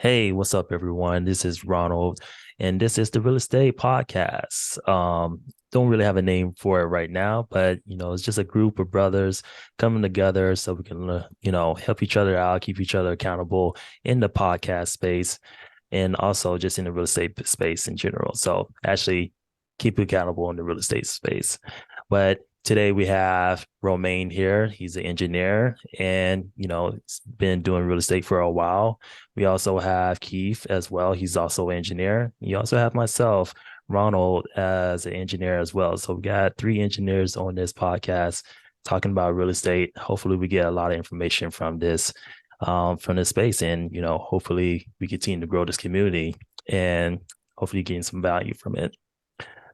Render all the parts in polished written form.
Hey, what's up, everyone? This is Ronald, and this is the Real Estate Podcast. Don't really have a name for it right now, but it's just a group of brothers coming together so we can, help each other out, keep each other accountable in the podcast space, and also just in the real estate space in general. So actually, keep accountable in the real estate space. But today we have Romain here. He's an engineer, and he's been doing real estate for a while. We also have Keith as well. He's also an engineer. You also have myself, Ronald, as an engineer as well. So we got three engineers on this podcast talking about real estate. Hopefully, we get a lot of information from this space, and hopefully, we continue to grow this community and hopefully gain some value from it.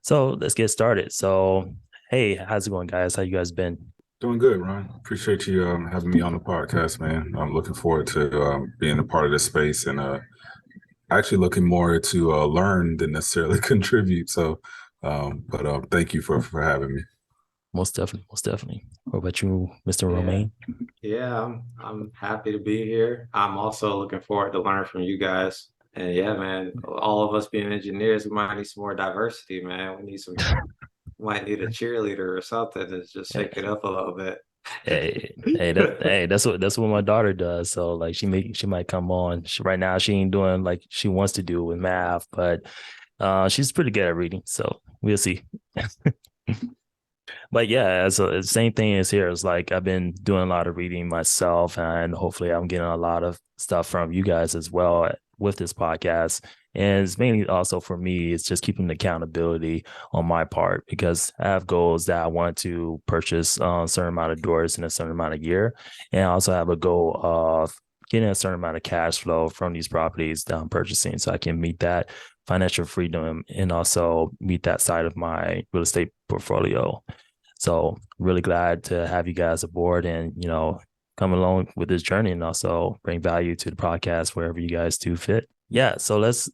So let's get started. So, hey, how's it going, guys? How you guys been? Doing good, Ron. Appreciate you having me on the podcast, man. I'm looking forward to being a part of this space and actually looking more to learn than necessarily contribute. But thank you for having me. Most definitely, most definitely. What about you, Mr. Yeah, Romain? yeah, I'm happy to be here. I'm also looking forward to learn from you guys. And yeah, man, all of us being engineers, we might need some more diversity, man. Might need a cheerleader or something to just shake it up a little bit. That's what my daughter does. So like she might come on. Right now she ain't doing like she wants to do with math, but she's pretty good at reading. So we'll see. But yeah, the same thing is here. It's like I've been doing a lot of reading myself, and hopefully I'm getting a lot of stuff from you guys as well with this podcast. And it's mainly also for me, it's just keeping the accountability on my part because I have goals that I want to purchase a certain amount of doors in a certain amount of year. And I also have a goal of getting a certain amount of cash flow from these properties that I'm purchasing so I can meet that financial freedom and also meet that side of my real estate portfolio. So really glad to have you guys aboard and, come along with this journey and also bring value to the podcast wherever you guys do fit. Yeah, so let's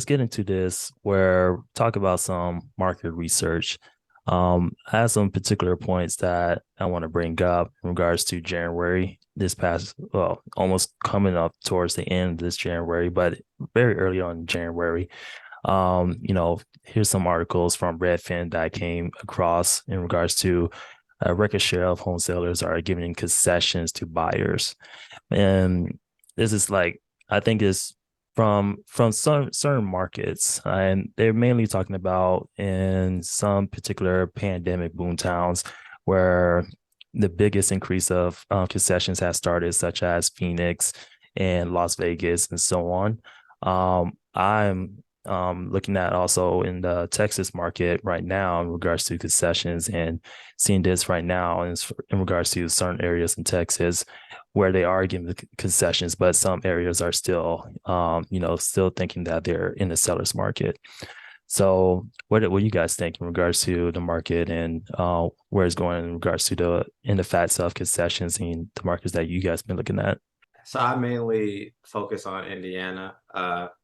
get into this where talk about some market research. I have some particular points that I want to bring up in regards to January this past, well, almost coming up towards the end of this January, but very early on in January. Here's some articles from Redfin that I came across in regards to a record share of home sellers are giving concessions to buyers. And this is like, I think is from some certain markets, and they're mainly talking about in some particular pandemic boom towns where the biggest increase of concessions has started, such as Phoenix and Las Vegas and so on. I'm looking at also in the Texas market right now in regards to concessions and seeing this right now in regards to certain areas in Texas where they are giving the concessions, but some areas are still, still thinking that they're in the seller's market. So what do you guys think in regards to the market and where it's going in regards to the facts of concessions and the markets that you guys been looking at? So I mainly focus on Indiana.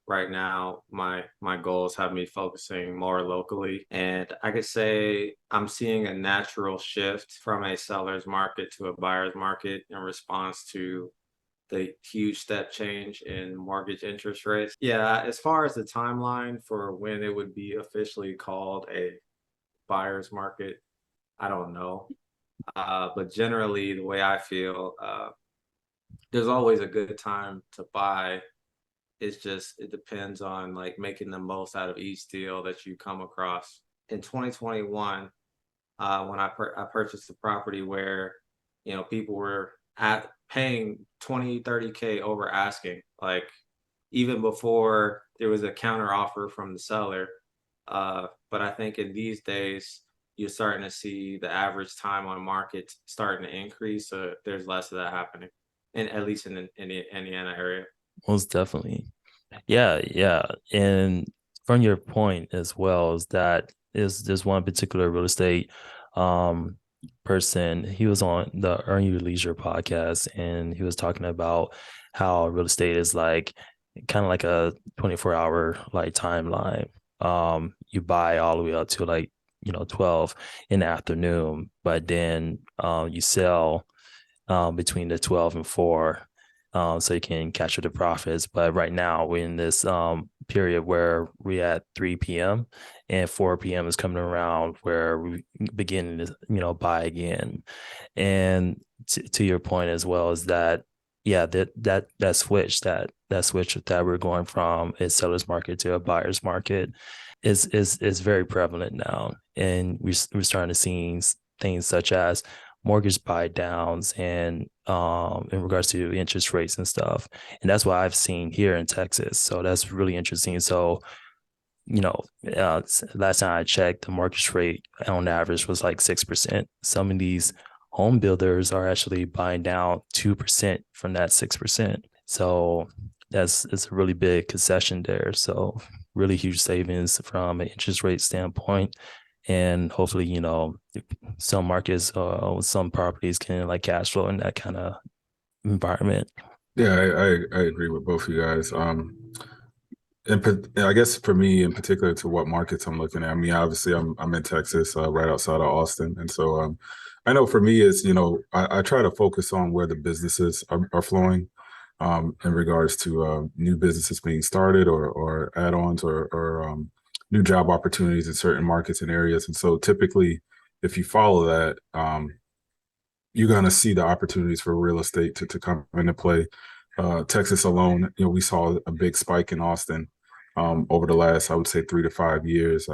Right now, my goals have me focusing more locally, and I could say I'm seeing a natural shift from a seller's market to a buyer's market in response to the huge step change in mortgage interest rates. Yeah, as far as the timeline for when it would be officially called a buyer's market, I don't know. But generally, the way I feel, there's always a good time to buy. It's just it depends on like making the most out of each deal that you come across. In 2021, when I purchased a property where people were at paying 20, 30K over asking, like even before there was a counter offer from the seller. But I think in these days you're starting to see the average time on market starting to increase, so there's less of that happening, in at least in the Indiana area. Most definitely. Yeah, yeah. And from your point as well, is that is there's one particular real estate um person. He was on the Earn Your Leisure podcast and he was talking about how real estate is like kind of like a 24-hour like timeline. You buy all the way up to like 12 in the afternoon, but then you sell between the 12 and 4. so you can capture the profits. But right now we're in this period where we're at 3 p.m. and 4 p.m. is coming around where we begin to buy again. And to your point as well is that that switch that we're going from a seller's market to a buyer's market is very prevalent now, and we're starting to see things such as mortgage buy downs and in regards to interest rates and stuff. And that's what I've seen here in Texas. So that's really interesting. So, last time I checked, the mortgage rate on average was like 6%. Some of these home builders are actually buying down 2% from that 6%. So it's a really big concession there. So really huge savings from an interest rate standpoint. And hopefully, some markets, some properties can like cash flow in that kind of environment. Yeah, I agree with both of you guys. And I guess for me in particular, to what markets I'm looking at. I mean, obviously I'm in Texas, right outside of Austin, and so I know for me is I try to focus on where the businesses are flowing, in regards to new businesses being started or add-ons or new job opportunities in certain markets and areas. And so typically, if you follow that, you're going to see the opportunities for real estate to come into play. Texas alone, we saw a big spike in Austin over the last, I would say, 3 to 5 years.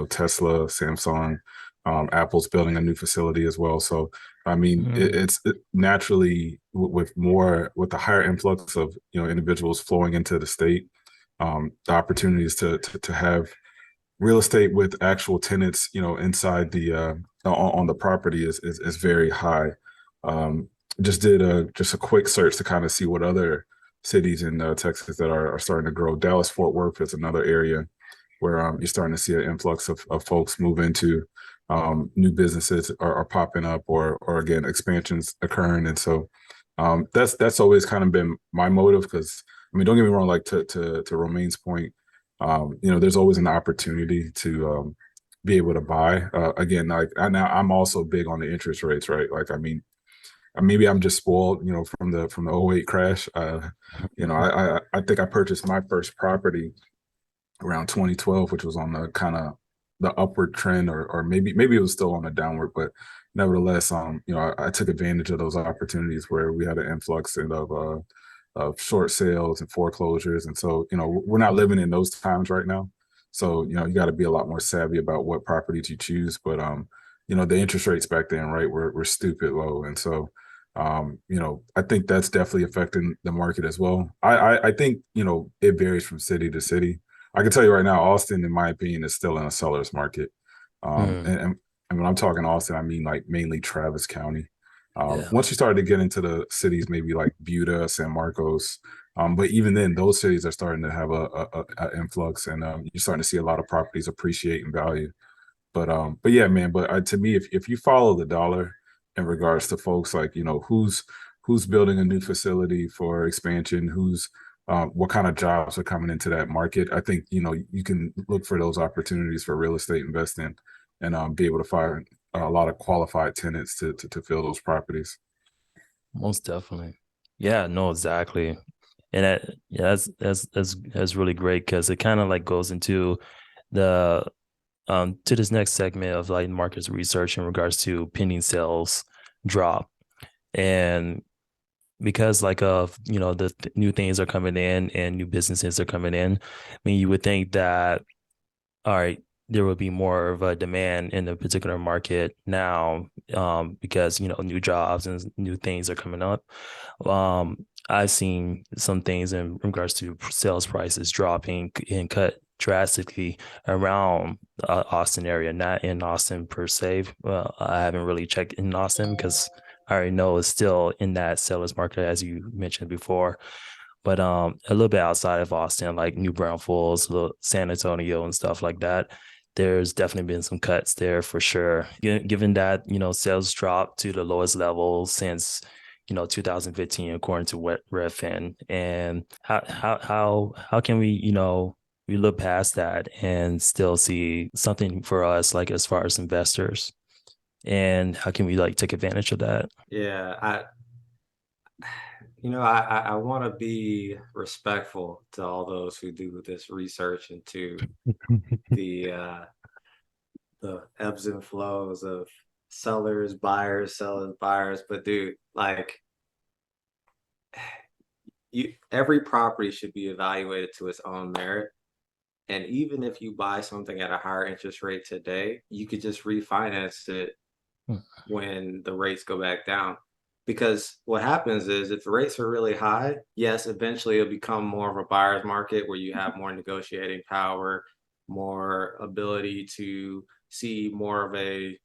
Tesla, Samsung, Apple's building a new facility as well. So, I mean, it's naturally with the higher influx of individuals flowing into the state, the opportunities to have real estate with actual tenants, inside the on the property is very high. Just did a quick search to kind of see what other cities in Texas that are starting to grow. Dallas Fort Worth is another area where you're starting to see an influx of folks move into. New businesses are popping up, or again expansions occurring, and so that's always kind of been my motive. Because I mean, don't get me wrong, like to Romaine's point, there's always an opportunity to be able to buy. Again, like I'm also big on the interest rates, right? Like, I mean, maybe I'm just spoiled, from the '08 crash. I think I purchased my first property around 2012, which was on the kind of the upward trend, or maybe it was still on the downward, but nevertheless, I took advantage of those opportunities where we had an influx of short sales and foreclosures. And so, we're not living in those times right now. So, you got to be a lot more savvy about what properties you choose. But, the interest rates back then, right, were stupid low. And so, I think that's definitely affecting the market as well. I think, it varies from city to city. I can tell you right now, Austin, in my opinion, is still in a seller's market. And when I'm talking Austin, I mean like mainly Travis County. Once you start to get into the cities, maybe like Buda, San Marcos, but even then, those cities are starting to have a influx, and you're starting to see a lot of properties appreciate in value. But yeah, man. But to me, if you follow the dollar in regards to folks like who's building a new facility for expansion, what kind of jobs are coming into that market, I think you can look for those opportunities for real estate investing, and be able to find a lot of qualified tenants to fill those properties. Most definitely. Yeah, no, exactly. And that's really great, because it kind of like goes into the to this next segment of like markets research in regards to pending sales drop. And because like the new things are coming in and new businesses are coming in, I mean, you would think that, all right, there will be more of a demand in the particular market now, because new jobs and new things are coming up. I've seen some things in regards to sales prices dropping and cut drastically around Austin area, not in Austin per se. I haven't really checked in Austin because I already know it's still in that seller's market, as you mentioned before. But a little bit outside of Austin, like New Braunfels, San Antonio and stuff like that, there's definitely been some cuts there for sure. Given that, sales dropped to the lowest level since 2015, according to Redfin. And how can we we look past that and still see something for us, like as far as investors, and how can we like take advantage of that? Yeah, I want to be respectful to all those who do this research into the uh, the ebbs and flows of sellers, buyers. But dude, like every property should be evaluated to its own merit. And even if you buy something at a higher interest rate today, you could just refinance it when the rates go back down. Because what happens is if the rates are really high, yes, eventually it'll become more of a buyer's market where you have more negotiating power, more ability to see more of a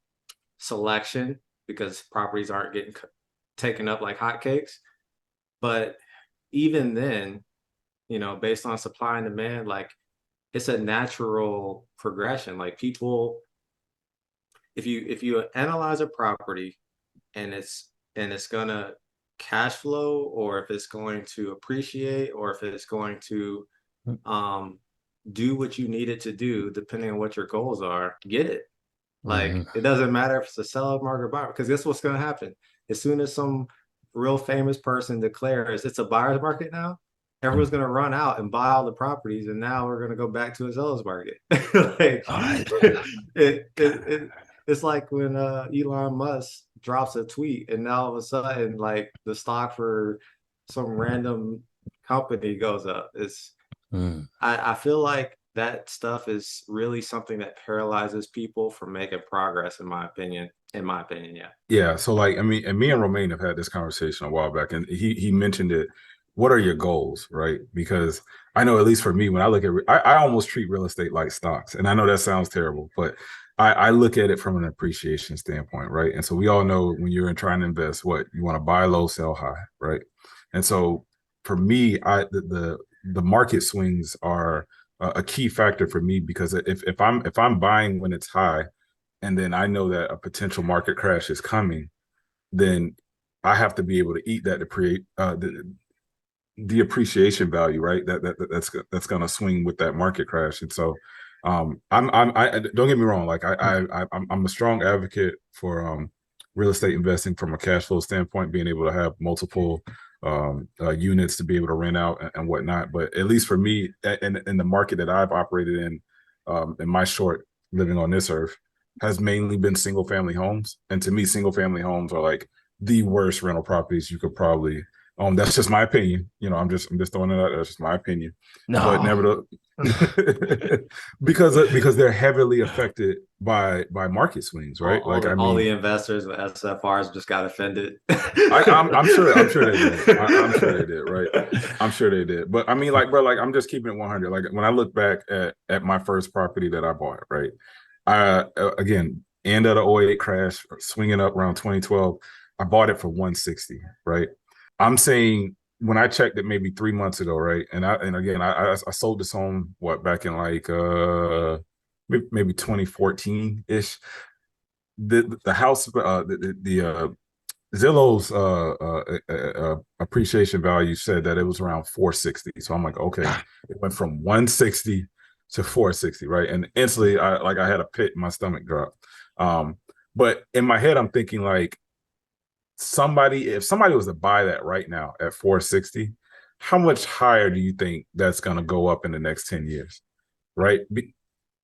selection because properties aren't getting taken up like hotcakes. But even then, based on supply and demand, like it's a natural progression. Like people, if you analyze a property and it's gonna cash flow, or if it's going to appreciate, or if it's going to um do what you need it to do, depending on what your goals are, get it. Like it doesn't matter if it's a seller market or buyer, because guess what's gonna happen? As soon as some real famous person declares it's a buyer's market now, everyone's gonna run out and buy all the properties, and now we're gonna go back to a seller's market. Like it's like when Elon Musk drops a tweet, and now all of a sudden, like the stock for some random company goes up. I feel like that stuff is really something that paralyzes people from making progress, in my opinion. In my opinion, yeah. Yeah. So like, I mean, and me and Romaine have had this conversation a while back, and he mentioned it. What are your goals, right? Because I know, at least for me, when I look at, I almost treat real estate like stocks, and I know that sounds terrible, but I look at it from an appreciation standpoint, right? And so we all know when you're trying to invest, what you want to buy low, sell high, right? And so for me, the market swings are a key factor for me, because if I'm buying when it's high, and then I know that a potential market crash is coming, then I have to be able to eat that the appreciation value, right? That's going to swing with that market crash. And so, I don't get me wrong, like I'm a strong advocate for real estate investing from a cash flow standpoint, being able to have multiple units to be able to rent out and whatnot. But at least for me, in the market that I've operated in my short living on this earth, has mainly been single family homes. And to me, single family homes are like the worst rental properties you could probably own. That's just my opinion. I'm just throwing it out. That's just my opinion. No. But never because they're heavily affected by market swings, right? All the investors with SFRs just got offended. I'm sure they did. I'm sure they did, right? I'm sure they did. But I mean, like, bro, like I'm just keeping it 100. Like when I look back at my first property that I bought, right? Again, end of the '08 crash, swinging up around 2012, I bought it for 160, right? I'm saying when I checked it maybe 3 months ago, right? And again, I sold this home back in like maybe 2014 ish. The house the Zillow's appreciation value said that it was around 460. So I'm like, okay, it went from 160 to 460, right? And instantly, I had a pit in my stomach drop. But in my head, I'm thinking like, if somebody was to buy that right now at 460, how much higher do you think that's going to go up in the next 10 years, right?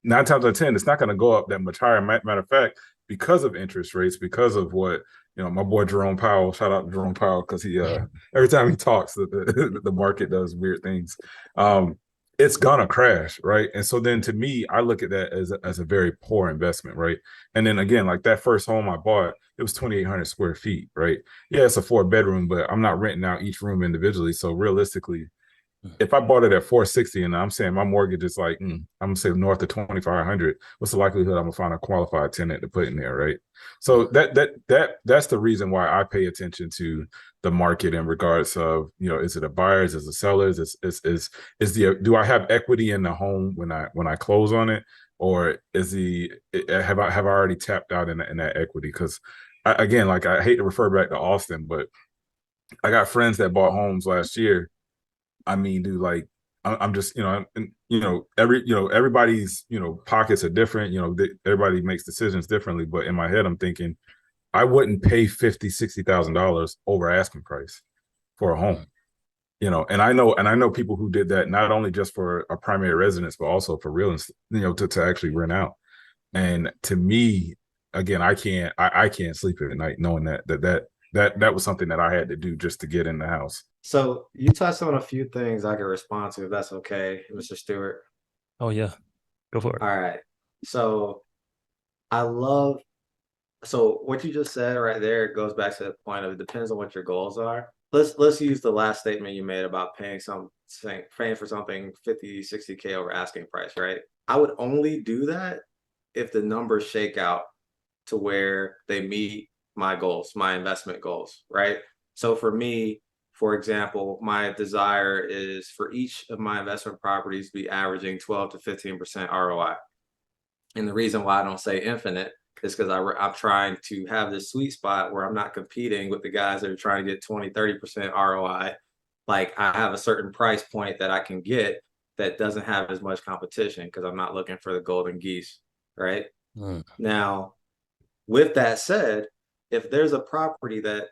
9 times out of 10, it's not going to go up that much higher. Matter of fact, because of interest rates, because of what my boy Jerome Powell, shout out to Jerome Powell, because he every time he talks, the market does weird things. It's gonna crash, right? And so then to me, I look at that as a very poor investment, right? And then again, like that first home I bought, it was 2,800 square feet, right? Yeah, it's a 4-bedroom, but I'm not renting out each room individually. So realistically, if I bought it at 460 and I'm saying my mortgage is like, I'm gonna say north of 2,500, what's the likelihood I'm gonna find a qualified tenant to put in there, right? So that's the reason why I pay attention to the market in regards of, is it a buyer's, is it sellers, do I have equity in the home when I close on it, or have I already tapped out in that equity? Because again, like I hate to refer back to Austin, but I got friends that bought homes last year. I mean, dude, like I'm just, everybody's, pockets are different. Everybody makes decisions differently. But in my head, I'm thinking I wouldn't pay $50,000, $60,000 over asking price. for a home. And I know people who did that not only just for a primary residence, but also for real, to actually rent out. And to me, again, I can't sleep at night knowing that was something that I had to do just to get in the house. So you touched on a few things I can respond to, if that's okay, Mr. Stewart. Oh yeah, go for it. All right. So I love so what you just said right there goes back to the point of it depends on what your goals are. Let's use the last statement you made about paying for something 50, 60K over asking price, right? I would only do that if the numbers shake out to where they meet my goals, my investment goals, right? So for me, for example, my desire is for each of my investment properties to be averaging 12 to 15% ROI. And the reason why I don't say infinite is because I'm trying to have this sweet spot where I'm not competing with the guys that are trying to get 20, 30% ROI. Like I have a certain price point that I can get that doesn't have as much competition because I'm not looking for the golden geese, right? Now, with that said, if there's a property that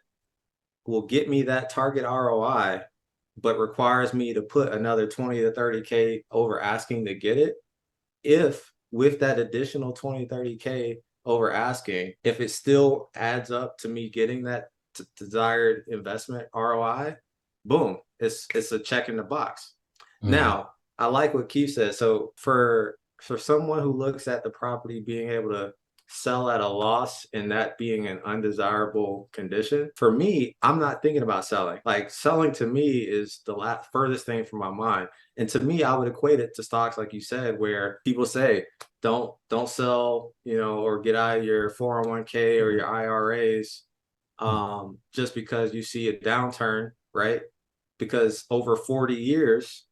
will get me that target ROI, but requires me to put another 20 to 30K over asking to get it, if with that additional 20, 30K over asking, if it still adds up to me getting that desired investment ROI, boom, it's a check in the box. Now, I like what Keith said. So for someone who looks at the property being able to sell at a loss and that being an undesirable condition, for me, I'm not thinking about selling. Like selling to me is the furthest thing from my mind. And to me, I would equate it to stocks, like you said, where people say, don't sell, or get out of your 401k or your IRAs just because you see a downturn, right? Because over 40 years,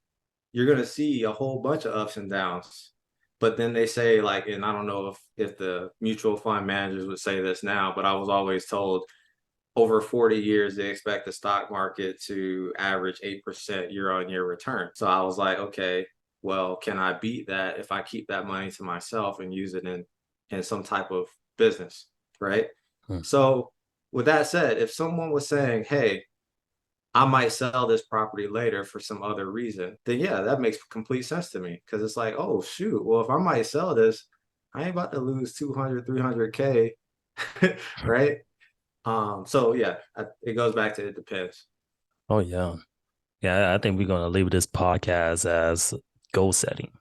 you're going to see a whole bunch of ups and downs. But then they say, like, and I don't know if the mutual fund managers would say this now, but I was always told over 40 years, they expect the stock market to average 8% year-on-year return. So I was like, okay, well, can I beat that if I keep that money to myself and use it in some type of business, right? So with that said, if someone was saying, hey, I might sell this property later for some other reason, then yeah, that makes complete sense to me. Because it's like, oh, shoot, well, if I might sell this, I ain't about to lose 200, 300K, right? So yeah, it goes back to it depends. Oh yeah. Yeah, I think we're gonna leave this podcast as goal setting.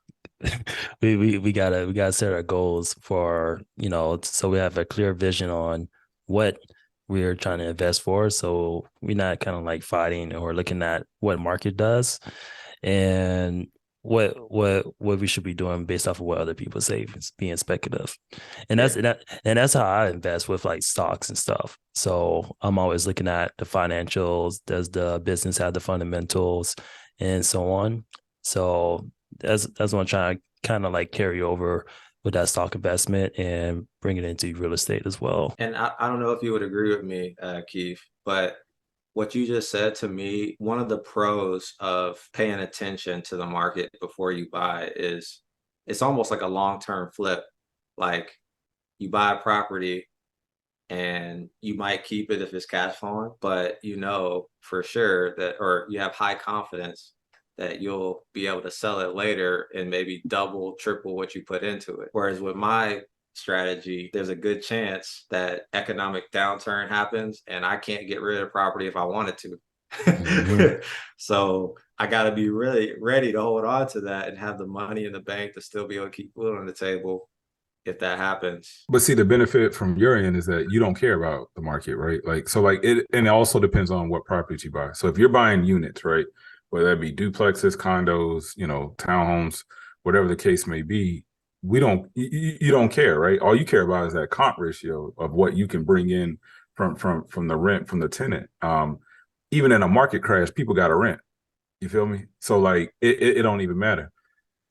we gotta set our goals for, so we have a clear vision on what we're trying to invest for. So we're not kind of like fighting or looking at what market does and what we should be doing based off of what other people say, being speculative. And that's how I invest with like stocks and stuff. So I'm always looking at the financials. Does the business have the fundamentals and so on? So that's what I'm trying to kind of like carry over with that stock investment and bring it into real estate as well. And I don't know if you would agree with me, Keith, but what you just said to me, one of the pros of paying attention to the market before you buy is it's almost like a long-term flip. Like you buy a property and you might keep it if it's cash flowing, but for sure that, or you have high confidence that you'll be able to sell it later and maybe double, triple what you put into it. Whereas with my strategy, there's a good chance that economic downturn happens and I can't get rid of property if I wanted to. So I got to be really ready to hold on to that and have the money in the bank to still be able to keep food on the table if that happens. But see, the benefit from your end is that you don't care about the market, right? And it also depends on what properties you buy. So if you're buying units, right, whether that be duplexes, condos, townhomes, whatever the case may be, you don't care, right? All you care about is that comp ratio of what you can bring in from the rent from the tenant. Even in a market crash, people got to rent. You feel me? So like it don't even matter.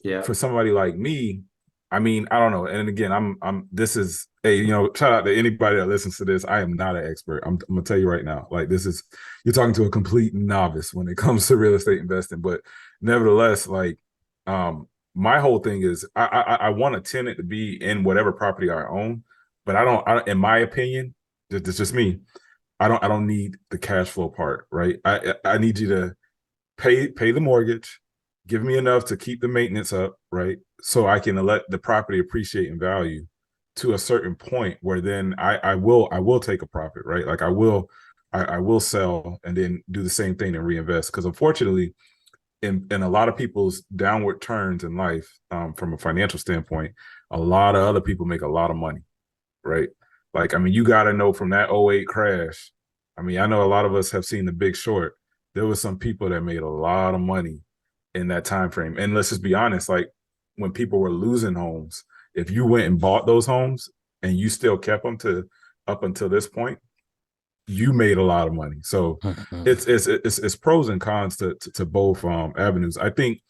Yeah. For somebody like me, I mean, I don't know. And again, this is shout out to anybody that listens to this. I am not an expert. I'm gonna tell you right now, like you're talking to a complete novice when it comes to real estate investing. But nevertheless, like my whole thing is I want a tenant to be in whatever property I own, but I don't in my opinion, it's just me. I don't need the cash flow part, right? I need you to pay the mortgage, give me enough to keep the maintenance up, right? So I can let the property appreciate in value to a certain point where then I will take a profit, right? Like I will sell and then do the same thing and reinvest. Because unfortunately, in a lot of people's downward turns in life, from a financial standpoint, a lot of other people make a lot of money, right? Like, I mean, you got to know from that '08 crash. I mean, I know a lot of us have seen The Big Short. There was some people that made a lot of money in that time frame. And let's just be honest, like when people were losing homes, if you went and bought those homes and you still kept them to up until this point, you made a lot of money. So it's pros and cons to both avenues. I think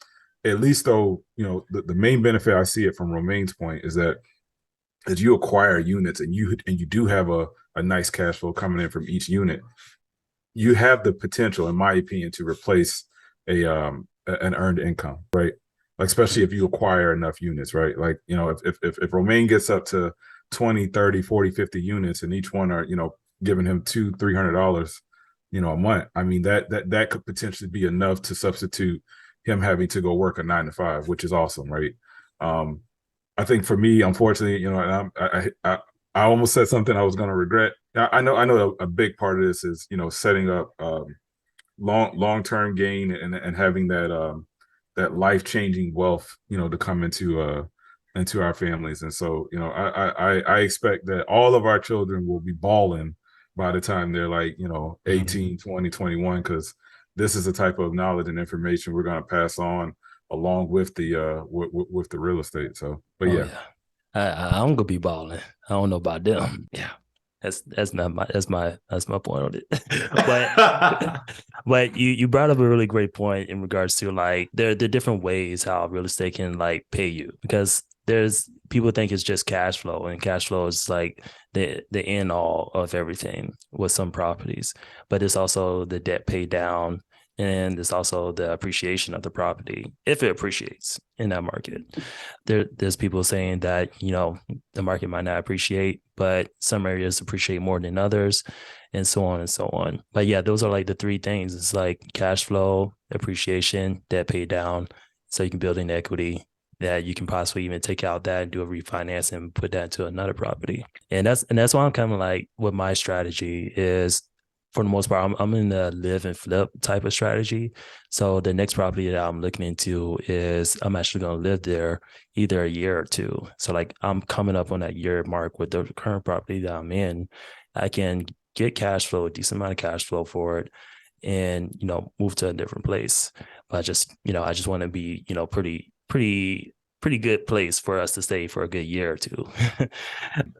at least though, you know, the main benefit I see it from Romaine's point is that as you acquire units and you do have a nice cash flow coming in from each unit, you have the potential, in my opinion, to replace an earned income, right? Like especially if you acquire enough units, right? Like, you know, if Romaine gets up to 20, 30, 40, 50 units and each one are, you know, giving him $200-300, you know, a month, I mean, that could potentially be enough to substitute him having to go work a 9 to 5, which is awesome, right? I think for me, unfortunately, you know, and I almost said something I was going to regret. I know a big part of this is, you know, setting up long-term gain and having that life-changing wealth, you know, to come into our families. And so, you know, I expect that all of our children will be balling by the time they're like, you know, 18, 20, 21, because this is the type of knowledge and information we're going to pass on along with the with the real estate. So, but yeah. I'm gonna be balling. I don't know about them. Yeah, that's my point on it. but you brought up a really great point in regards to like there are different ways how real estate can like pay you, because there's people think it's just cash flow, and cash flow is like the end all of everything with some properties, but it's also the debt pay down. And it's also the appreciation of the property if it appreciates in that market. There's people saying that, you know, the market might not appreciate, but some areas appreciate more than others, and so on and so on. But yeah, those are like the three things. It's like cash flow, appreciation, debt pay down, so you can build in equity that you can possibly even take out that and do a refinance and put that into another property. And that's why I'm kind of like what my strategy is. For the most part, I'm in the live and flip type of strategy. So the next property that I'm looking into is I'm actually going to live there either a year or two. So like I'm coming up on that year mark with the current property that I'm in. I can get cash flow, a decent amount of cash flow for it, and, you know, move to a different place. But I just want to be, you know, pretty good place for us to stay for a good year or two.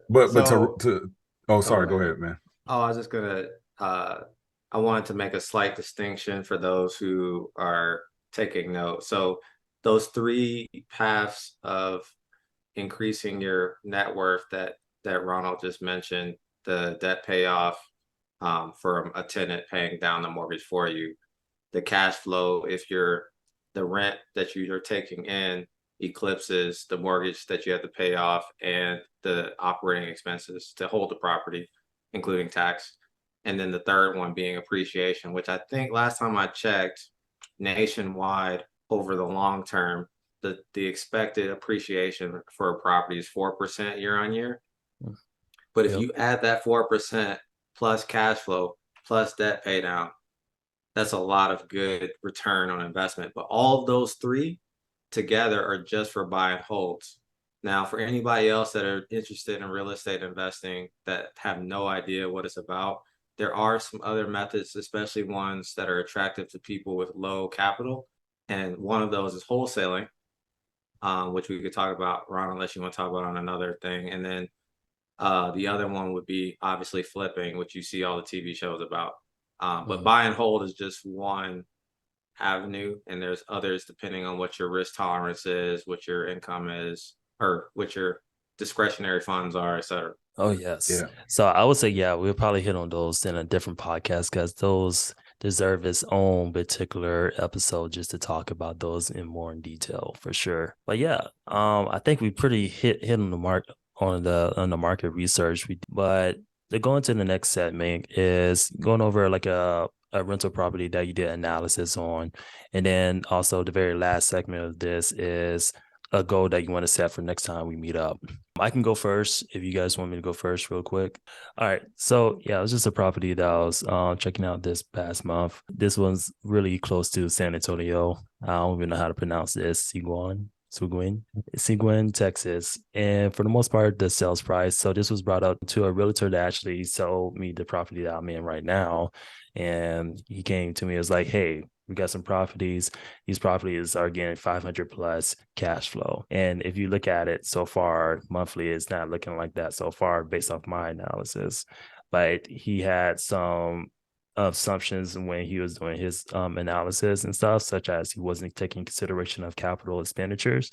But So, to oh, sorry, go ahead, man. oh, I was just gonna I wanted to make a slight distinction for those who are taking note. So those three paths of increasing your net worth that Ronald just mentioned, the debt payoff, from a tenant paying down the mortgage for you, the cash flow if the rent that you're taking in eclipses the mortgage that you have to pay off, and the operating expenses to hold the property, including tax. And then the third one being appreciation, which I think last time I checked, nationwide over the long term, the expected appreciation for a property is 4% year on year. But if Yep. you add that 4% plus cash flow plus debt pay down, that's a lot of good return on investment. But all of those three together are just for buy and holds. Now, for anybody else that are interested in real estate investing that have no idea what it's about, there are some other methods, especially ones that are attractive to people with low capital. And one of those is wholesaling, which we could talk about, Ron, unless you want to talk about on another thing. And then the other one would be obviously flipping, which you see all the TV shows about. But buy and hold is just one avenue, and there's others depending on what your risk tolerance is, what your income is, or what your discretionary funds are, et cetera. Oh, yes. Yeah. So I would say, yeah, we'll probably hit on those in a different podcast, because those deserve its own particular episode just to talk about those in more in detail for sure. But yeah, I think we pretty hit on the mark on the market research. But to go into the next segment is going over like a rental property that you did analysis on. And then also the very last segment of this is a goal that you want to set for next time we meet up. I can go first if you guys want me to go first real quick. All right. So yeah, it was just a property that I was checking out this past month. This one's really close to San Antonio. I don't even know how to pronounce this. Seguin, Texas. And for the most part, the sales price. So this was brought up to a realtor that actually sold me the property that I'm in right now. And he came to me and was like, hey, we got some properties. These properties are getting 500 plus cash flow. And if you look at it so far, monthly is not looking like that so far based off my analysis. But he had some assumptions when he was doing his analysis and stuff, such as he wasn't taking consideration of capital expenditures.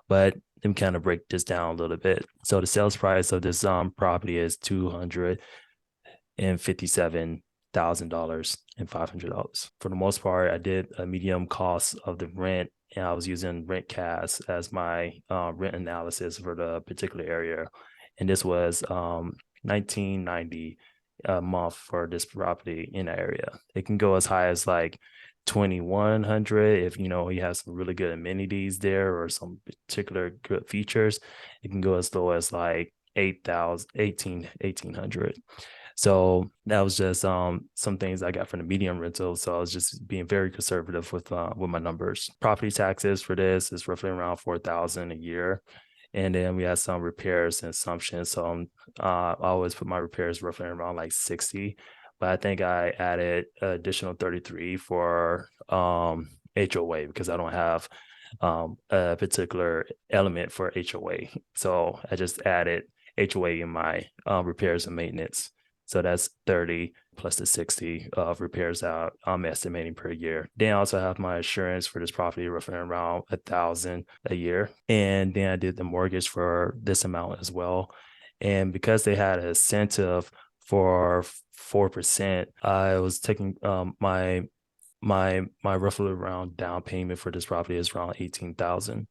But let me kind of break this down a little bit. So the sales price of this property is $257,000 and $500. For the most part, I did a medium cost of the rent, and I was using RentCast as my rent analysis for the particular area. And this was $19.90 a month for this property in the area. It can go as high as like 2,100 if you have some really good amenities there or some particular good features. It can go as low as like 1,800. So that was just some things I got from the medium rental. So I was just being very conservative with my numbers. Property taxes for this is roughly around $4,000 a year. And then we had some repairs and assumptions. So I always put my repairs roughly around like 60. But I think I added an additional 33 for HOA because I don't have a particular element for HOA. So I just added HOA in my repairs and maintenance. So that's 30 plus the 60 of repairs that I'm estimating per year. Then I also have my insurance for this property roughly around $1,000 a year. And then I did the mortgage for this amount as well. And because they had an incentive for 4%, I was taking my roughly around down payment for this property is around $18,000.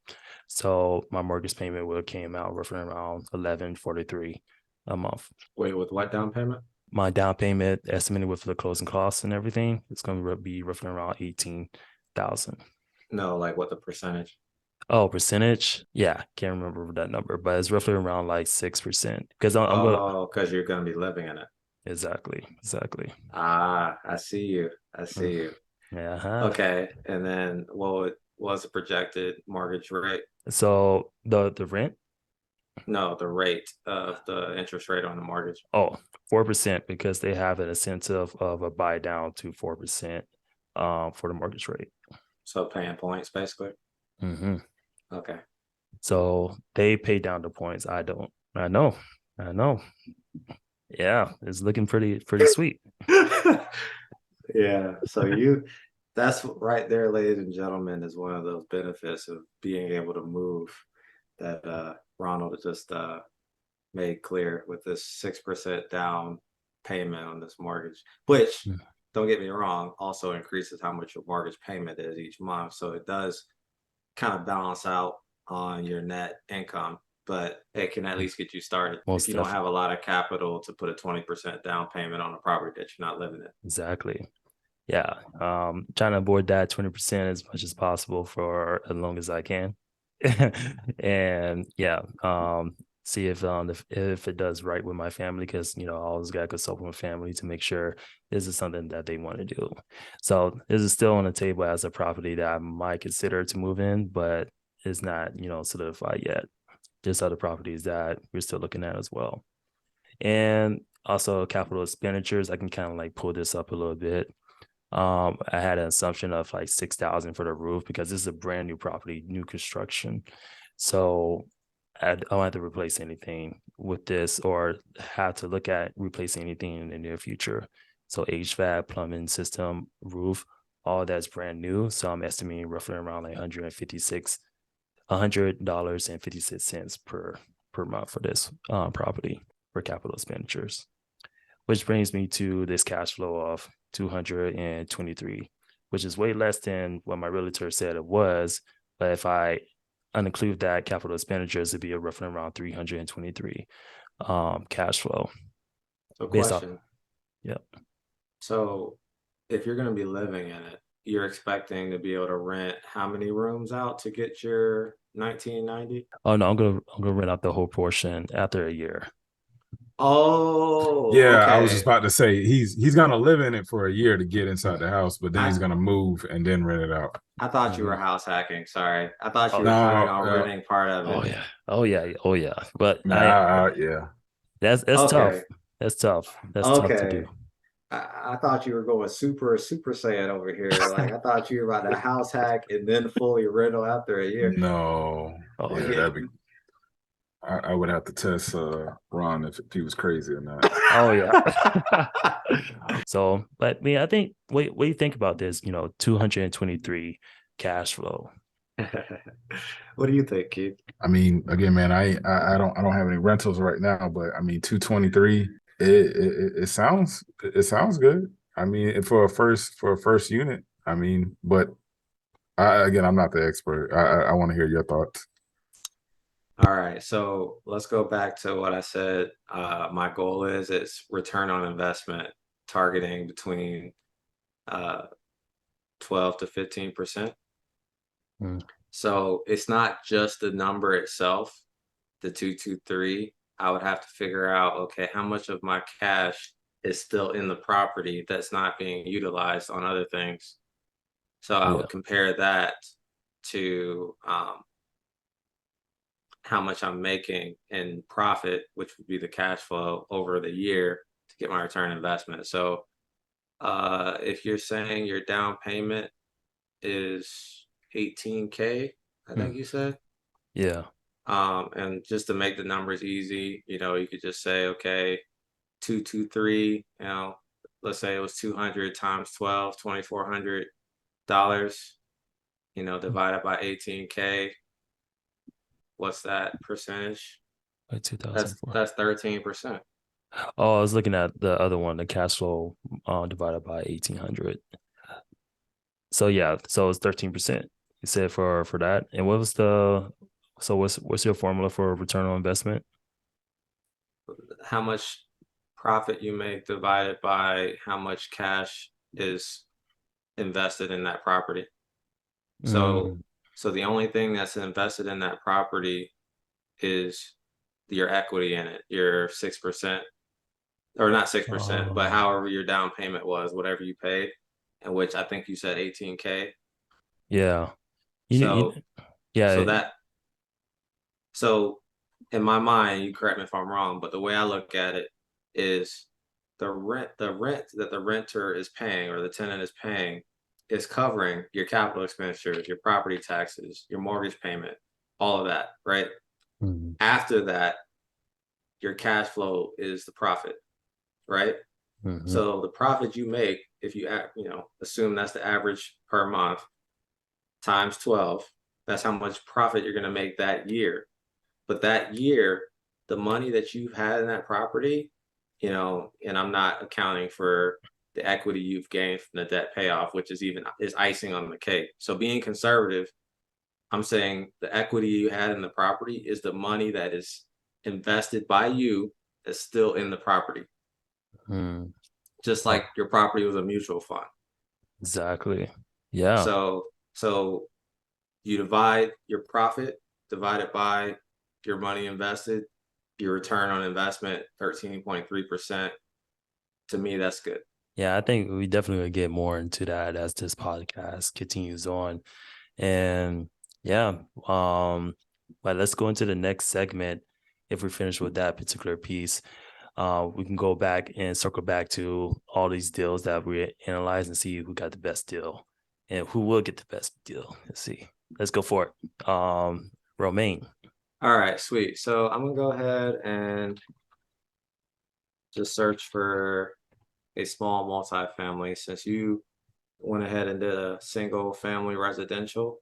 So my mortgage payment would have came out roughly around $1,143 a month. Wait, with what down payment? My down payment estimated with the closing costs and everything, it's going to be roughly around 18,000. No, like what the percentage? Oh, percentage? Yeah, can't remember that number, but it's roughly around like 6% because because you're going to be living in it. Exactly. I see you. Yeah. Okay, and then what was the projected mortgage rate? So the rent? No, the rate of the interest rate on the mortgage. 4% because they have an incentive of a buy down to 4% for the mortgage rate. So paying points basically. Mm-hmm. Okay. So they pay down the points. I don't. I know. Yeah, it's looking pretty sweet. Yeah. That's right there, ladies and gentlemen, is one of those benefits of being able to move that Ronald just made clear with this 6% down payment on this mortgage, which don't get me wrong, also increases how much your mortgage payment is each month. So it does kind of balance out on your net income, but it can at least get you started. If you don't have a lot of capital to put a 20% down payment on a property that you're not living in. Exactly. Yeah. Trying to avoid that 20% as much as possible for as long as I can. And yeah, see if it does right with my family, because I always got to consult with my family to make sure this is something that they want to do. So this is still on the table as a property that I might consider to move in, but it's not solidified yet. Just other properties that we're still looking at as well. And also capital expenditures, I can kind of like pull this up a little bit. I had an assumption of like 6,000 for the roof because this is a brand new property, new construction. So I don't have to replace anything with this or have to look at replacing anything in the near future. So HVAC, plumbing system, roof, all that's brand new. So I'm estimating roughly around like $100.56 per month for this property for capital expenditures, which brings me to this cash flow of 223, which is way less than what my realtor said it was. But if I uninclude that capital expenditures, it'd be roughly around 323 cash flow. So based off. question. Yep. So if you're going to be living in it, you're expecting to be able to rent how many rooms out to get your 1990? Oh no, I'm gonna rent out the whole portion after a year. Oh, Yeah, I was just okay. about to say he's gonna live in it for a year to get inside the house, but then he's I gonna move and then rent it out. I thought you were Mhm. house hacking. Sorry. I thought you Oh were yeah. planning No, on renting part of Oh it. yeah. Oh yeah. Oh yeah. But man, yeah. that's tough. Okay. That's tough. That's tough to do. Okay. I thought you were going super saiyan over here. Like I thought you were about to house hack and then fully rental after a year. No, Oh yeah, yeah. Yeah. that'd be. I would have to test Ron if he was crazy or not. Oh yeah. So, but I mean, I think what do you think about this? 223 cash flow. What do you think, Keith? I mean, again, man, I don't have any rentals right now, but I mean, 223. It sounds good. I mean, for a first unit. I mean, but again, I'm not the expert. I want to hear your thoughts. All right, so let's go back to what I said. My goal is return on investment, targeting between 12 to 15%. Mm. So it's not just the number itself, the 223. I would have to figure out, okay, how much of my cash is still in the property that's not being utilized on other things. So I Yeah. would compare that to how much I'm making in profit, which would be the cash flow over the year to get my return on investment. So if you're saying your down payment is 18K, I think Mm. you said. Yeah. And just to make the numbers easy, you could just say, okay, 223, let's say it was 200 times 12, $2,400, divided by 18K. What's that percentage? Like That's 2004. that's 13%. Oh, I was looking at the other one, the cash flow divided by 1800. So yeah, so it's 13%. You said for that. And what was what's your formula for return on investment? How much profit you make divided by how much cash is invested in that property. So Mm. so the only thing that's invested in that property is your equity in it, your 6%, or not 6%, but Oh, however your down payment was, whatever you paid, in which I think you said 18K. yeah. So so Yeah. that so in my mind, you correct me if I'm wrong, but the way I look at it is the rent that the renter is paying or the tenant is paying is covering your capital expenditures, your property taxes, your mortgage payment, all of that, right? Mhm. After that, your cash flow is the profit, right? Mhm. So the profit you make, if you assume that's the average per month times 12, that's how much profit you're going to make that year. But that year, the money that you've had in that property, and I'm not accounting for the equity you've gained from the debt payoff, which is icing on the cake. So being conservative, I'm saying the equity you had in the property is the money that is invested by you that's still in the property, Mm. just Oh, like your property was a mutual fund. exactly. Yeah. So you divide your profit divided by your money invested, your return on investment, 13.3%. To me, that's good. Yeah, I think we definitely will get more into that as this podcast continues on. And yeah, but let's go into the next segment. If we finish with that particular piece, we can go back and circle back to all these deals that we analyze and see who got the best deal and who will get the best deal. Let's see. Let's go for it. Romaine. All right, sweet. So I'm gonna go ahead and just search for a small multifamily since you went ahead and did a single family residential.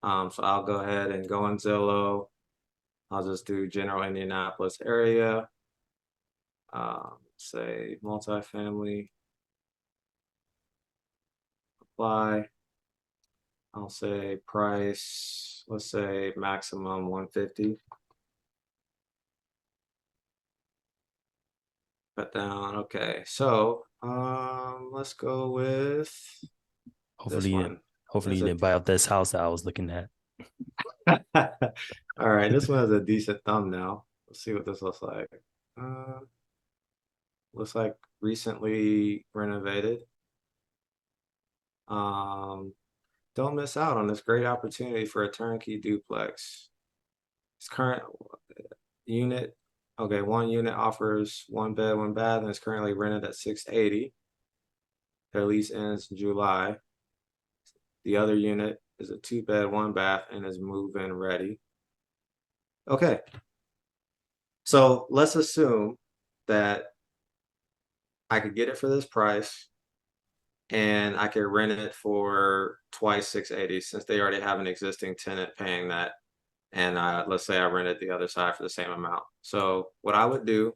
So I'll go ahead and go on Zillow. I'll just do general Indianapolis area. Say multifamily, apply. I'll say price, let's say maximum 150. Cut down. Okay, so let's go with this Hopefully, one. hopefully As you a didn't buy up this house that I was looking at. all right, this one has a decent thumbnail. Let's see what this looks like. Uh, looks like recently renovated. Um, don't miss out on this great opportunity for a turnkey duplex. Its current unit, okay, one unit offers one bed, one bath, and is currently rented at $680. Their lease ends in July. The other unit is a 2-bed, 1 bath, and is move-in ready. Okay, so let's assume that I could get it for this price and I could rent it for twice 680 since they already have an existing tenant paying that. And let's say I rented the other side for the same amount. So what I would do,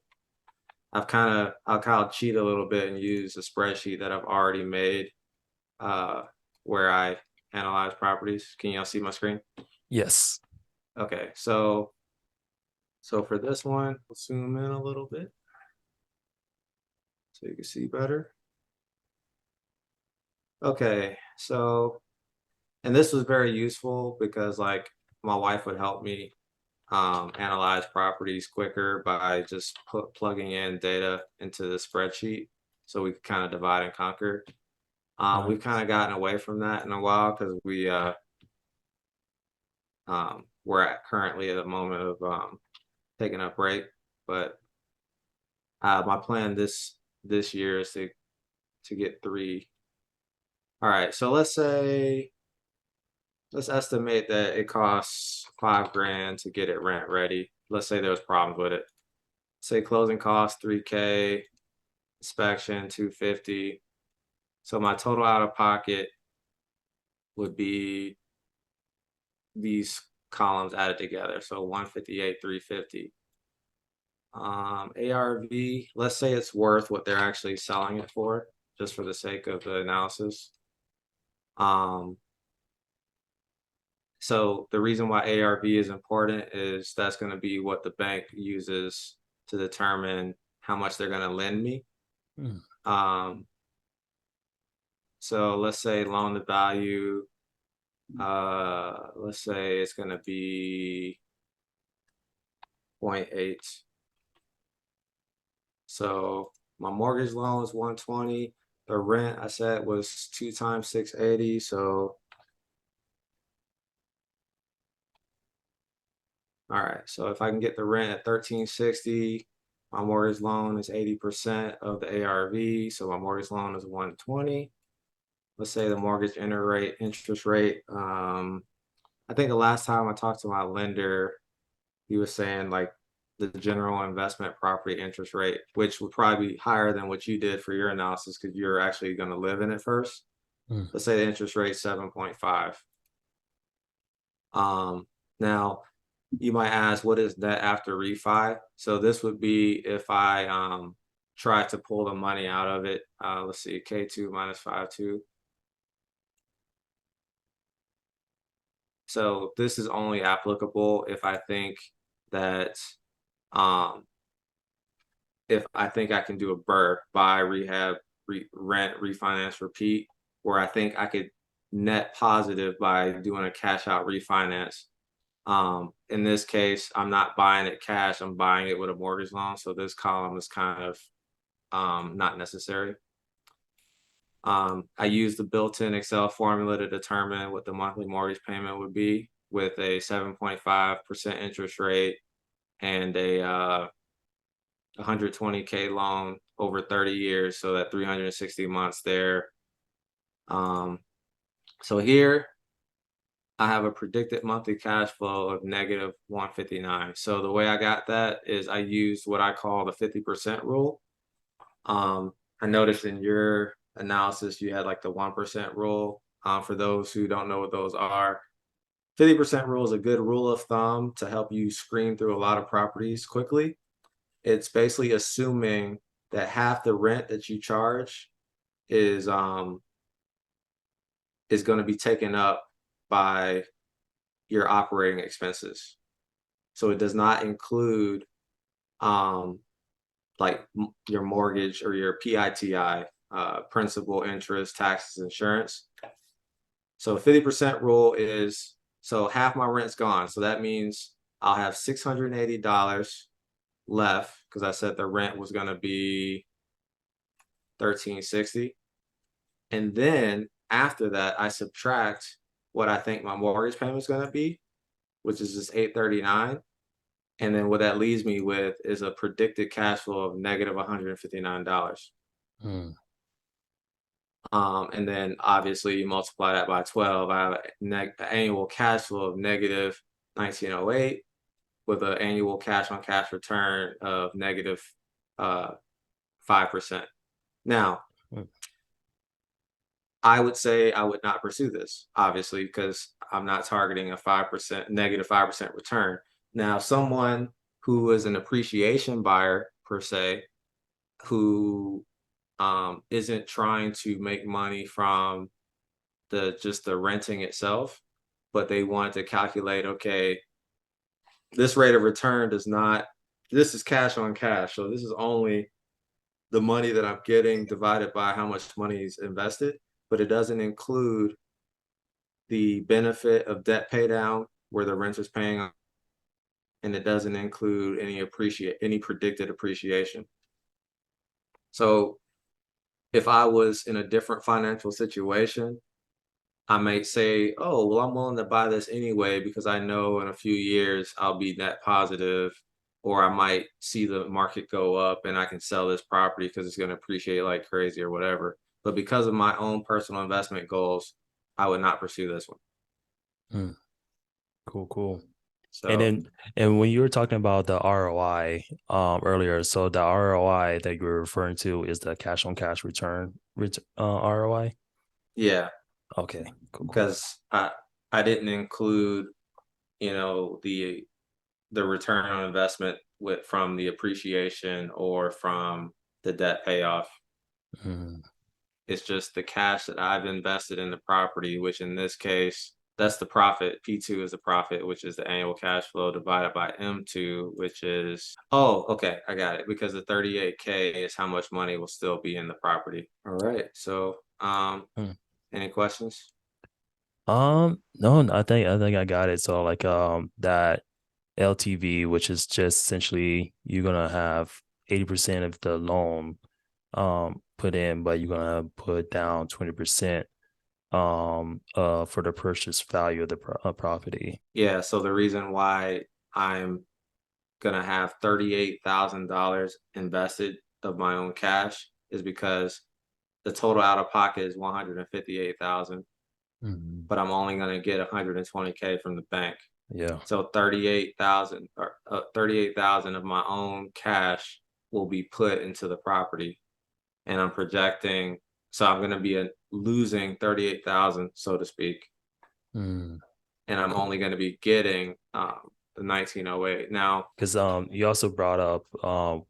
I'll kind of cheat a little bit and use a spreadsheet that I've already made uh, where I analyze properties. Can y'all see my screen? Yes. Okay, so for this one, we'll zoom in a little bit so you can see better. Okay, so, and this was very useful because like my wife would help me analyze properties quicker by just plugging in data into the spreadsheet so we could kind of divide and conquer. We've kind of gotten away from that in a while because we're currently at a moment of taking a break, but my plan this year is to get 3. All right, so let's estimate that it costs $5,000 to get it rent ready. Let's say there's problems with it. Say closing costs $3K, inspection $250. So my total out of pocket would be these columns added together. So 158, 350. ARV, let's say it's worth what they're actually selling it for, just for the sake of the analysis. So the reason why ARV is important is that's going to be what the bank uses to determine how much they're going to lend me. So let's say loan to value, let's say it's going to be 0.8. So my mortgage loan is 120. The rent I said was 2 times 680. So all right, so if I can get the rent at 1360, my mortgage loan is 80% of the ARV, so my mortgage loan is 120. Let's say the mortgage interest rate. I think the last time I talked to my lender, he was saying like the general investment property interest rate, which would probably be higher than what you did for your analysis because you're actually going to live in it first. Let's say the interest rate 7.5. Now you might ask, what is that after refi? So this would be if I try to pull the money out of it. Let's see, K2 minus 5.2. So this is only applicable if I think that if I think I can do a BRRRR, buy, rehab, rent, refinance, repeat, where I think I could net positive by doing a cash out refinance. In this case, I'm not buying it cash, I'm buying it with a mortgage loan. So this column is kind of not necessary. I use the built-in Excel formula to determine what the monthly mortgage payment would be with a 7.5% interest rate and a 120K loan over 30 years. So that 360 months there. So here I have a predicted monthly cash flow of negative 159. So the way I got that is I used what I call the 50% rule. I noticed in your analysis, you had like the 1% rule. For those who don't know what those are, 50% rule is a good rule of thumb to help you screen through a lot of properties quickly. It's basically assuming that half the rent that you charge is going to be taken up by your operating expenses. So it does not include like your mortgage or your PITI, principal, interest, taxes, insurance. So 50% rule is, so half my rent's gone. So that means I'll have $680 left because I said the rent was going to be $1,360. And then after that, I subtract what I think my mortgage payment is going to be, which is just $839. And then what that leaves me with is a predicted cash flow of negative $159. Hmm. And then obviously you multiply that by 12. I have an annual cash flow of negative 1908 with an annual cash on cash return of negative 5%. Now, I would say I would not pursue this, obviously, because I'm not targeting a 5%, negative 5% return. Now, someone who is an appreciation buyer per se, who isn't trying to make money from just the renting itself, but they want to calculate, okay, this rate of return does not, this is cash on cash. So this is only the money that I'm getting divided by how much money is invested, but it doesn't include the benefit of debt pay down where the renter's paying on, and it doesn't include any predicted appreciation. So if I was in a different financial situation, I might say, oh, well, I'm willing to buy this anyway because I know in a few years I'll be net positive, or I might see the market go up and I can sell this property because it's going to appreciate like crazy or whatever. But because of my own personal investment goals, I would not pursue this one. Hmm. Cool. So And when you were talking about the ROI earlier, so the ROI that you were referring to is the cash on cash return ROI. yeah, Okay, cool. because I didn't include, the return on investment from the appreciation or from the debt payoff. Mm. It's just the cash that I've invested in the property, which in this case, that's the profit. P2 is the profit, which is the annual cash flow divided by M2, which is, oh, okay, I got it. Because the 38K is how much money will still be in the property. All right. So, any questions? No, I think I got it. So like that LTV, which is just essentially you're gonna have 80% of the loan put in, but you're gonna put down 20% for the purchase value of the property. Yeah. So the reason why I'm gonna have $38,000 invested of my own cash is because the total out of pocket is 158,000, Mhm. but I'm only gonna get 120K from the bank. Yeah. So 38,000 or 38,000 of my own cash will be put into the property, and I'm projecting. So I'm gonna be losing 38,000, so to speak, Mm. and I'm only gonna be getting the 1908 now. Because you also brought up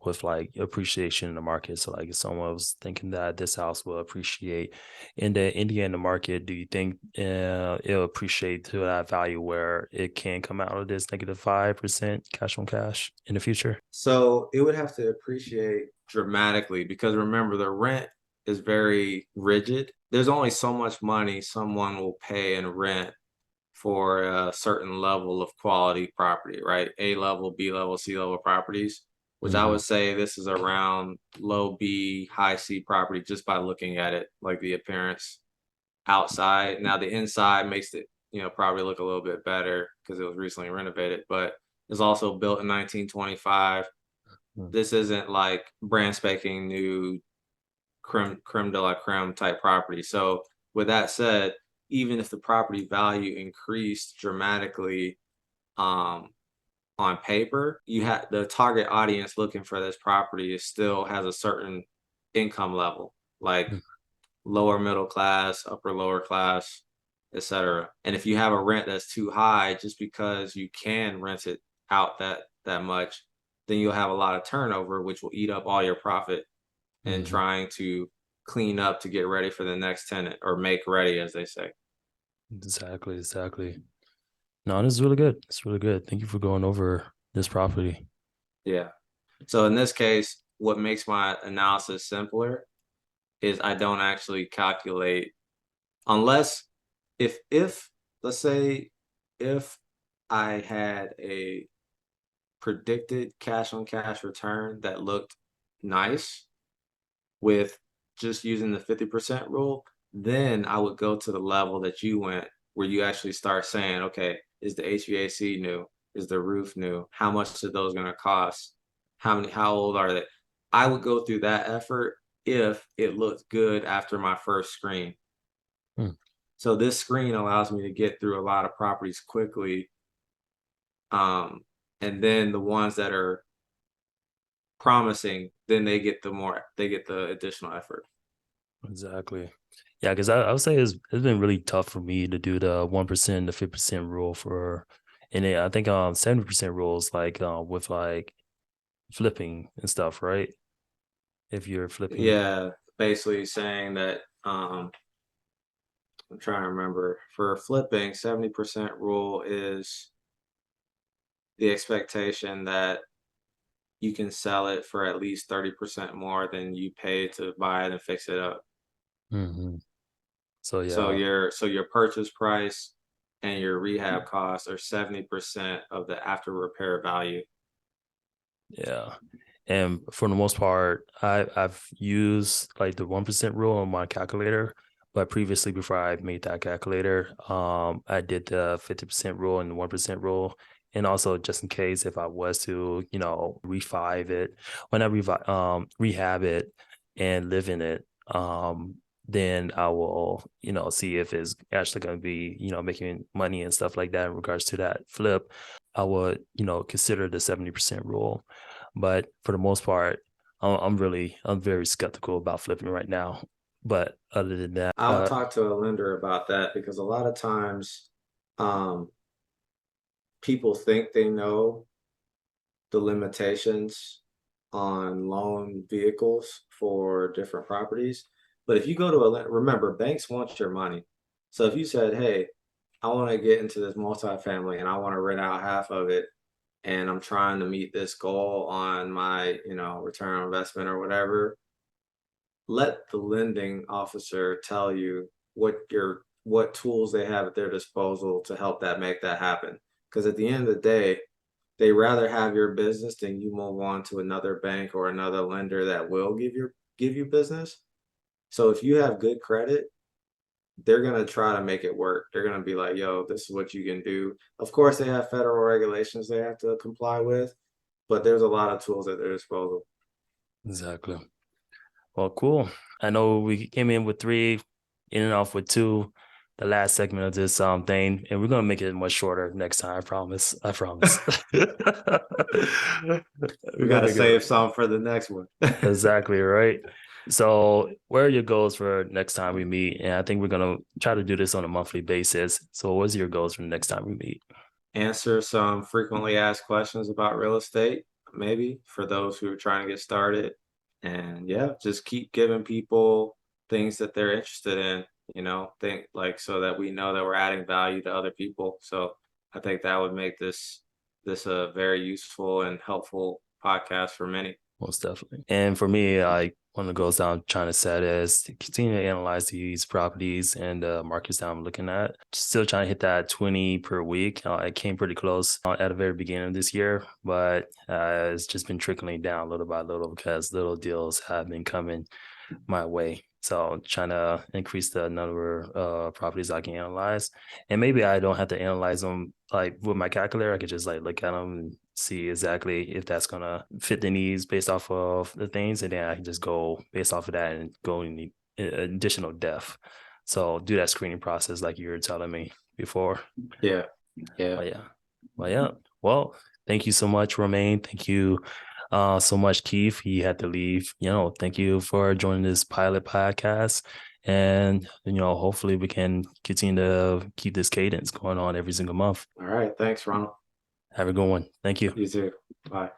with like appreciation in the market. So like if someone was thinking that this house will appreciate in the Indiana market, do you think it'll appreciate to that value where it can come out of this negative 5% cash on cash in the future? So it would have to appreciate dramatically because remember, the rent is very rigid. There's only so much money someone will pay in rent for a certain level of quality property, right? A level, B level, C level properties, which I Mm-hmm. would say this is around low B, high C property just by looking at it, like the appearance outside. Now the inside makes it, probably look a little bit better because it was recently renovated, but it's also built in 1925. This isn't like brand spanking new creme de la creme type property. So with that said, even if the property value increased dramatically um, on paper, you have the target audience looking for this property is still has a certain income level, like lower middle class, upper lower class, etc. And if you have a rent that's too high, just because you can rent it out that much, then you'll have a lot of turnover, which will eat up all your profit and Mm-hmm. trying to clean up to get ready for the next tenant or make ready, as they say. Exactly. No, this is really good. It's really good. Thank you for going over this property. Yeah. So in this case, what makes my analysis simpler is I don't actually calculate unless if let's say if I had a predicted cash on cash return that looked nice with just using the 50% rule, then I would go to the level that you went where you actually start saying, okay, is the HVAC new? Is the roof new? How much are those going to cost? How old are they? I would go through that effort if it looked good after my first screen. Hmm. So this screen allows me to get through a lot of properties quickly. And then the ones that are promising, then they get the additional effort. Exactly. Yeah, because I would say it's been really tough for me to do the 1%, the 50% rule and I think 70% rules like with like flipping and stuff, right? If you're flipping. Yeah, basically saying that I'm trying to remember for flipping, 70% rule is the expectation that you can sell it for at least 30% more than you paid to buy it and fix it up. Mm-hmm. So So yeah, your purchase price and your rehab costs are 70% of the after repair value. yeah. And for the most part, I've used like the 1% rule on my calculator, but previously before I made that calculator, I did the 50% rule and the 1% rule. And also just in case if I was to, revive it, when I rehab it and live in it, then I will, see if it's actually going to be, making money and stuff like that in regards to that flip. I would, consider the 70% rule. But for the most part, I'm very skeptical about flipping right now. But other than that, I would talk to a lender about that because a lot of times people think they know the limitations on loan vehicles for different properties. But if you go to remember, banks want your money. So if you said, hey, I want to get into this multifamily and I want to rent out half of it, and I'm trying to meet this goal on my, return on investment or whatever, let the lending officer tell you what tools they have at their disposal to help make that happen. Because at the end of the day, they rather have your business than you move on to another bank or another lender that will give you business. So if you have good credit, they're gonna try to make it work. They're gonna be like, yo, this is what you can do. Of course, they have federal regulations they have to comply with, but there's a lot of tools at their disposal. exactly. Well, cool. I know we came in with 3, in and off with 2. The last segment of this thing, and we're gonna make it much shorter next time. I promise. I promise. We got to save some for the next one. Exactly right. So, where are your goals for next time we meet? And I think we're gonna try to do this on a monthly basis. So, what's your goals for the next time we meet? Answer some frequently asked questions about real estate, maybe for those who are trying to get started. And yeah, just keep giving people things that they're interested in, think like so that we know that we're adding value to other people. So I think that would make this a very useful and helpful podcast for many. Most definitely. And for me, one of the goals that I'm trying to set is to continue to analyze these properties and markets that I'm looking at. Still trying to hit that 20 per week. I came pretty close at the very beginning of this year, but it's just been trickling down little by little because little deals have been coming my way. So trying to increase the number of properties I can analyze. And maybe I don't have to analyze them like with my calculator. I could just like look at them and see exactly if that's going to fit the needs based off of the things. And then I can just go based off of that and go in the additional depth. So do that screening process like you were telling me before. Yeah. Well, thank you so much, Romain. Thank you so much, Keith. He had to leave. Thank you for joining this pilot podcast. And, hopefully we can continue to keep this cadence going on every single month. All right. Thanks, Ronald. Have a good one. Thank you. You too. Bye.